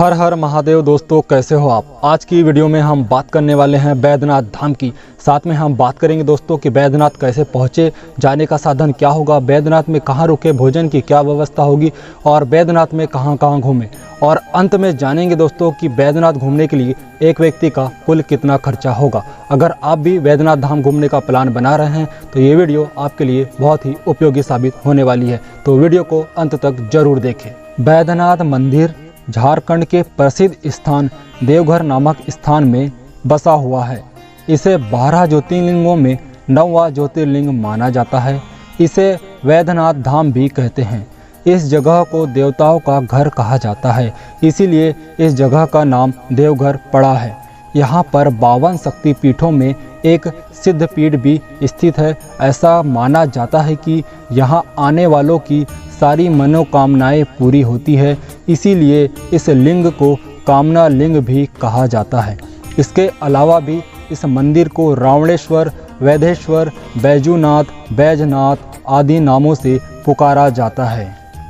हर हर महादेव। दोस्तों कैसे हो आप। आज की वीडियो में हम बात करने वाले हैं बैद्यनाथ धाम की। साथ में हम बात करेंगे दोस्तों कि बैद्यनाथ कैसे पहुँचे, जाने का साधन क्या होगा, बैद्यनाथ में कहाँ रुके, भोजन की क्या व्यवस्था होगी और बैद्यनाथ में कहाँ कहाँ घूमें। और अंत में जानेंगे दोस्तों कि बैद्यनाथ घूमने के लिए एक व्यक्ति का कुल कितना खर्चा होगा। अगर आप भी बैद्यनाथ धाम घूमने का प्लान बना रहे हैं तो ये वीडियो आपके लिए बहुत ही उपयोगी साबित होने वाली है, तो वीडियो को अंत तक जरूर देखें। बैद्यनाथ मंदिर झारखंड के प्रसिद्ध स्थान देवघर नामक स्थान में बसा हुआ है। इसे 12 ज्योतिर्लिंगों में 9वां ज्योतिर्लिंग माना जाता है। इसे बैद्यनाथ धाम भी कहते हैं। इस जगह को देवताओं का घर कहा जाता है, इसीलिए इस जगह का नाम देवघर पड़ा है। यहाँ पर 52 शक्तिपीठों में एक सिद्धपीठ भी स्थित है। ऐसा माना जाता है कि यहाँ आने वालों की सारी मनोकामनाएं पूरी होती है, इसीलिए इस लिंग को कामना लिंग भी कहा जाता है। इसके अलावा भी इस मंदिर को रावणेश्वर, वैदेश्वर, बैजूनाथ, बैजनाथ आदि नामों से पुकारा जाता है।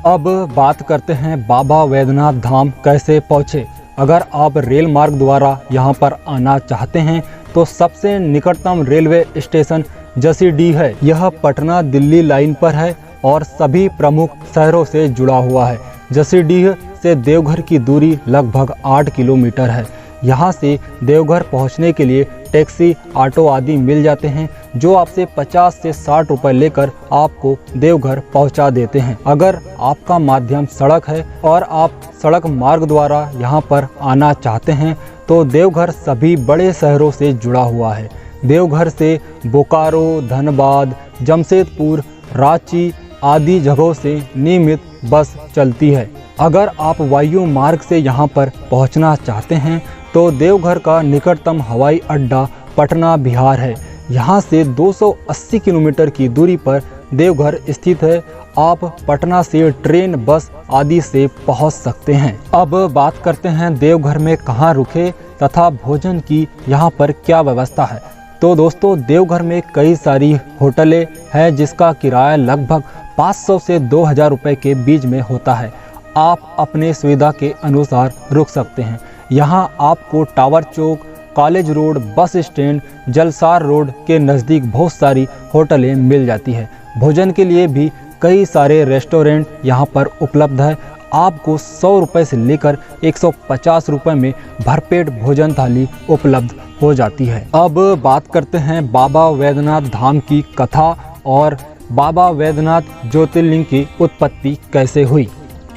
अब बात करते हैं बाबा बैद्यनाथ धाम कैसे पहुँचे। अगर आप रेल मार्ग द्वारा यहाँ पर आना चाहते हैं तो सबसे निकटतम रेलवे स्टेशन जसीडीह है। यह पटना दिल्ली लाइन पर है और सभी प्रमुख शहरों से जुड़ा हुआ है। जसीडीह से देवघर की दूरी लगभग 8 किलोमीटर है। यहाँ से देवघर पहुँचने के लिए टैक्सी, ऑटो आदि मिल जाते हैं, जो आपसे 50 से 60 रुपए लेकर आपको देवघर पहुँचा देते हैं। अगर आपका माध्यम सड़क है और आप सड़क मार्ग द्वारा यहाँ पर आना चाहते हैं तो देवघर सभी बड़े शहरों से जुड़ा हुआ है। देवघर से बोकारो, धनबाद, जमशेदपुर, रांची आदि जगहों से नियमित बस चलती है। अगर आप वायु मार्ग से यहाँ पर पहुँचना चाहते हैं तो देवघर का निकटतम हवाई अड्डा पटना बिहार है। यहाँ से 280 किलोमीटर की दूरी पर देवघर स्थित है। आप पटना से ट्रेन, बस आदि से पहुँच सकते हैं। अब बात करते हैं देवघर में कहाँ रुके तथा भोजन की यहाँ पर क्या व्यवस्था है। तो दोस्तों देवघर में कई सारी होटलें हैं जिसका किराया लगभग 500 से 2000 रुपये के बीच में होता है। आप अपने सुविधा के अनुसार रुक सकते हैं। यहाँ आपको टावर चौक, college road, bus stand, Jalsar road के नज़दीक बहुत सारी होटलें मिल जाती है। भोजन के लिए भी कई सारे रेस्टोरेंट यहाँ पर उपलब्ध है। आपको 100 रुपये से लेकर 150 रुपये में भरपेट भोजन थाली उपलब्ध हो जाती है। अब बात करते हैं बाबा बैद्यनाथ धाम की कथा और बाबा बैद्यनाथ ज्योतिर्लिंग की उत्पत्ति कैसे हुई।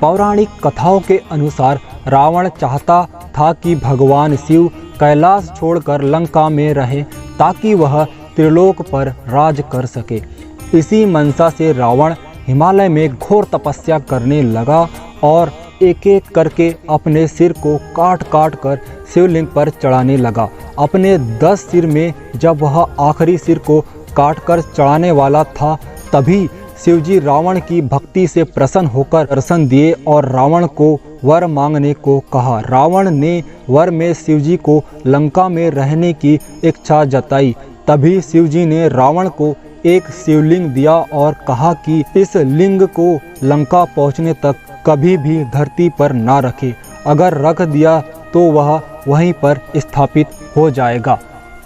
पौराणिक कथाओं के अनुसार रावण चाहता था कि भगवान शिव कैलाश छोड़कर लंका में रहें ताकि वह त्रिलोक पर राज कर सके। इसी मनसा से रावण हिमालय में घोर तपस्या करने लगा और एक एक करके अपने सिर को काट काट कर शिवलिंग पर चढ़ाने लगा। अपने 10 सिर में जब वह आखिरी सिर को काट कर चढ़ाने वाला था तभी शिवजी रावण की भक्ति से प्रसन्न होकर दर्शन दिए और रावण को वर मांगने को कहा। रावण ने वर में शिवजी को लंका में रहने की इच्छा जताई। तभी शिवजी ने रावण को एक शिवलिंग दिया और कहा कि इस लिंग को लंका पहुंचने तक कभी भी धरती पर ना रखे। अगर रख दिया तो वह वहीं पर स्थापित हो जाएगा।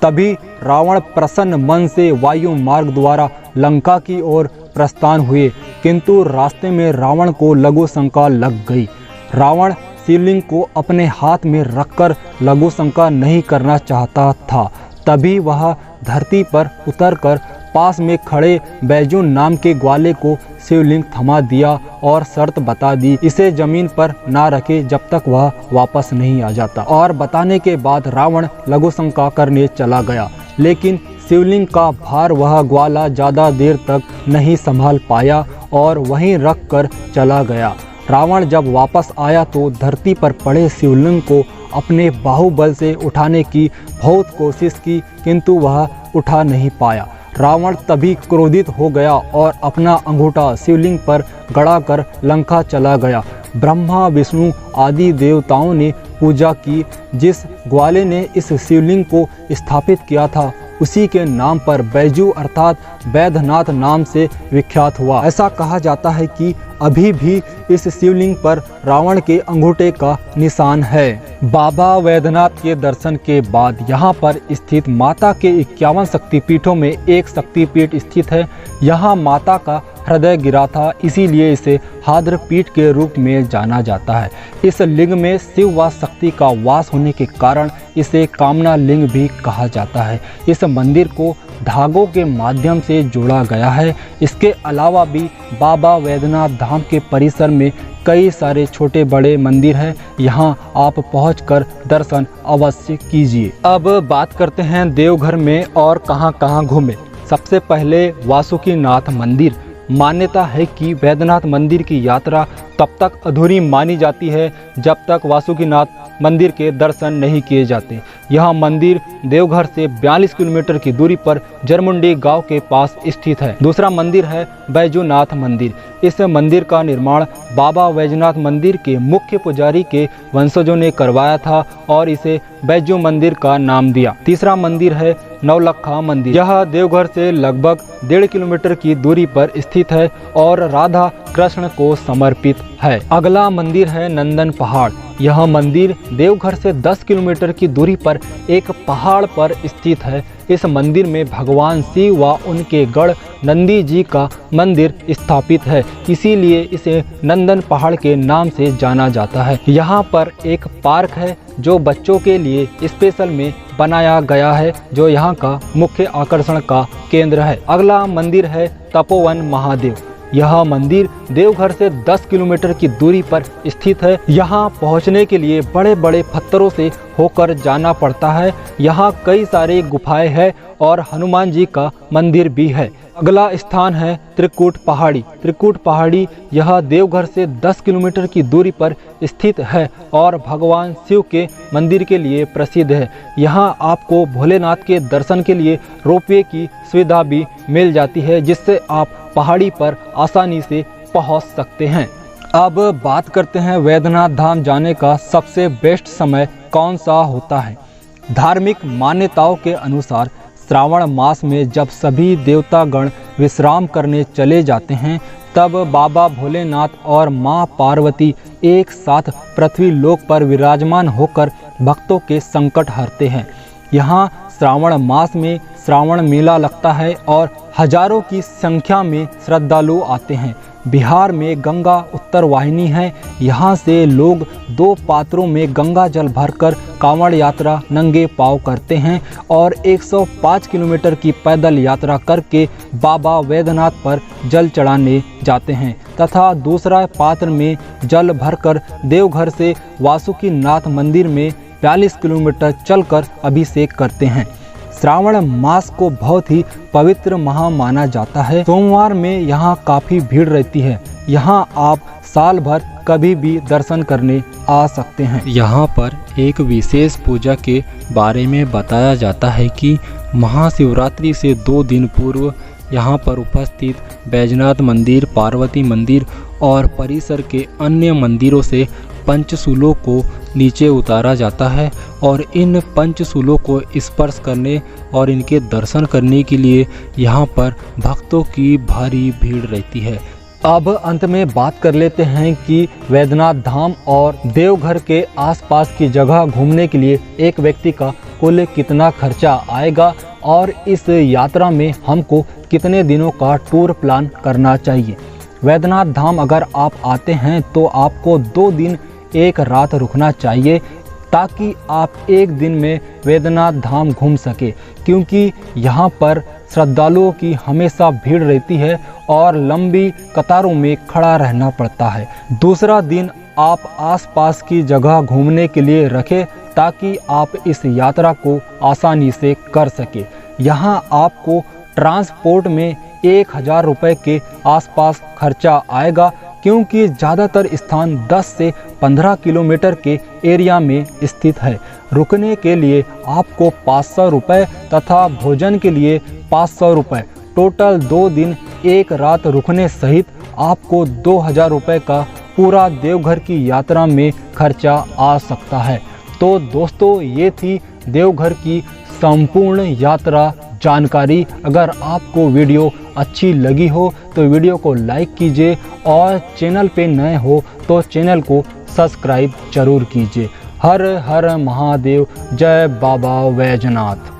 तभी रावण प्रसन्न मन से वायु मार्ग द्वारा लंका की ओर प्रस्थान हुए, किंतु रास्ते में रावण को लघु शंका लग गई। रावण शिवलिंग को अपने हाथ में रखकर लघु शंका नहीं करना चाहता था। तभी वह धरती पर उतरकर पास में खड़े बैजून नाम के ग्वाले को शिवलिंग थमा दिया और शर्त बता दी, इसे जमीन पर ना रखे जब तक वह वापस नहीं आ जाता। और बताने के बाद रावण लघु शंका करने चला गया, लेकिन शिवलिंग का भार वह ग्वाला ज़्यादा देर तक नहीं संभाल पाया और वहीं रख कर चला गया। रावण जब वापस आया तो धरती पर पड़े शिवलिंग को अपने बाहुबल से उठाने की बहुत कोशिश की, किंतु वह उठा नहीं पाया। रावण तभी क्रोधित हो गया और अपना अंगूठा शिवलिंग पर गड़ाकर लंका चला गया। ब्रह्मा, विष्णु आदि देवताओं ने पूजा की। जिस ग्वाले ने इस शिवलिंग को स्थापित किया था उसी के नाम पर बैजू अर्थात वैद्यनाथ नाम से विख्यात हुआ। ऐसा कहा जाता है कि अभी भी इस शिवलिंग पर रावण के अंगूठे का निशान है। बाबा वैद्यनाथ के दर्शन के बाद यहाँ पर स्थित माता के 51 शक्तिपीठों में एक शक्तिपीठ स्थित है। यहाँ माता का हृदय गिरा था, इसीलिए इसे हाद्र पीठ के रूप में जाना जाता है। इस लिंग में शिव व शक्ति का वास होने के कारण इसे कामना लिंग भी कहा जाता है। इस मंदिर को धागों के माध्यम से जोड़ा गया है। इसके अलावा भी बाबा वैद्यनाथ धाम के परिसर में कई सारे छोटे बड़े मंदिर हैं। यहाँ आप पहुंचकर दर्शन अवश्य कीजिए। अब बात करते हैं देवघर में और कहां घूमे। सबसे पहले वासुकीनाथ मंदिर। मान्यता है कि वैद्यनाथ मंदिर की यात्रा तब तक अधूरी मानी जाती है जब तक वासुकीनाथ मंदिर के दर्शन नहीं किए जाते। यह मंदिर देवघर से 42 किलोमीटर की दूरी पर जरमुंडी गांव के पास स्थित है। दूसरा मंदिर है बैजूनाथ मंदिर। इस मंदिर का निर्माण बाबा वैद्यनाथ मंदिर के मुख्य पुजारी के वंशजों ने करवाया था और इसे बैजू मंदिर का नाम दिया। तीसरा मंदिर है नवलखा मंदिर। यह देवघर से लगभग 1.5 किलोमीटर की दूरी पर स्थित है और राधा कृष्ण को समर्पित है। अगला मंदिर है नंदन पहाड़। यह मंदिर देवघर से 10 किलोमीटर की दूरी पर एक पहाड़ पर स्थित है। इस मंदिर में भगवान शिव व उनके गढ़ नंदी जी का मंदिर स्थापित है, इसीलिए इसे नंदन पहाड़ के नाम से जाना जाता है। यहाँ पर एक पार्क है जो बच्चों के लिए स्पेशल में बनाया गया है, जो यहाँ का मुख्य आकर्षण का केंद्र है। अगला मंदिर है तपोवन महादेव। यह मंदिर देवघर से 10 किलोमीटर की दूरी पर स्थित है। यहाँ पहुँचने के लिए बड़े बड़े पत्थरों से होकर जाना पड़ता है। यहाँ कई सारे गुफाएं हैं और हनुमान जी का मंदिर भी है। अगला स्थान है त्रिकूट पहाड़ी। त्रिकूट पहाड़ी यह देवघर से 10 किलोमीटर की दूरी पर स्थित है और भगवान शिव के मंदिर के लिए प्रसिद्ध है। यहाँ आपको भोलेनाथ के दर्शन के लिए रोपवे की सुविधा भी मिल जाती है, जिससे आप पहाड़ी पर आसानी से पहुँच सकते हैं। अब बात करते हैं वैद्यनाथ धाम जाने का सबसे बेस्ट समय कौन सा होता है। धार्मिक मान्यताओं के अनुसार श्रावण मास में जब सभी देवतागण विश्राम करने चले जाते हैं, तब बाबा भोलेनाथ और माँ पार्वती एक साथ पृथ्वी लोक पर विराजमान होकर भक्तों के संकट हरते हैं। यहाँ श्रावण मास में श्रावण मेला लगता है और हजारों की संख्या में श्रद्धालु आते हैं। बिहार में गंगा उत्तर वाहिनी है। यहाँ से लोग 2 पात्रों में गंगा जल भरकर कांवड़ यात्रा नंगे पांव करते हैं और 105 किलोमीटर की पैदल यात्रा करके बाबा वैद्यनाथ पर जल चढ़ाने जाते हैं तथा दूसरा पात्र में जल भरकर देवघर से वासुकीनाथ मंदिर में 42 किलोमीटर चलकर अभिषेक करते हैं। श्रावण मास को बहुत ही पवित्र माह माना जाता है। सोमवार में यहाँ काफ़ी भीड़ रहती है। यहाँ आप साल भर कभी भी दर्शन करने आ सकते हैं। यहाँ पर एक विशेष पूजा के बारे में बताया जाता है कि महाशिवरात्रि से 2 दिन पूर्व यहाँ पर उपस्थित बैजनाथ मंदिर, पार्वती मंदिर और परिसर के अन्य मंदिरों से पंचशूलों को नीचे उतारा जाता है और इन पंचशूलों को स्पर्श करने और इनके दर्शन करने के लिए यहाँ पर भक्तों की भारी भीड़ रहती है। अब अंत में बात कर लेते हैं कि वैद्यनाथ धाम और देवघर के आसपास की जगह घूमने के लिए एक व्यक्ति का कुल कितना खर्चा आएगा और इस यात्रा में हमको कितने दिनों का टूर प्लान करना चाहिए। वैद्यनाथ धाम अगर आप आते हैं तो आपको 2 दिन 1 रात रुकना चाहिए ताकि आप एक दिन में वैद्यनाथ धाम घूम सके, क्योंकि यहाँ पर श्रद्धालुओं की हमेशा भीड़ रहती है और लंबी कतारों में खड़ा रहना पड़ता है। दूसरा दिन आप आसपास की जगह घूमने के लिए रखें ताकि आप इस यात्रा को आसानी से कर सके। यहाँ आपको ट्रांसपोर्ट में 1000 रुपये के आसपास खर्चा आएगा, क्योंकि ज़्यादातर स्थान 10 से 15 किलोमीटर के एरिया में स्थित है। रुकने के लिए आपको 500 रुपये तथा भोजन के लिए 500 रुपये, टोटल 2 दिन 1 रात रुकने सहित आपको 2000 रुपये का पूरा देवघर की यात्रा में खर्चा आ सकता है। तो दोस्तों, ये थी देवघर की संपूर्ण यात्रा जानकारी। अगर आपको वीडियो अच्छी लगी हो तो वीडियो को लाइक कीजिए और चैनल पे नए हो तो चैनल को सब्सक्राइब जरूर कीजिए। हर हर महादेव, जय बाबा वैजनाथ।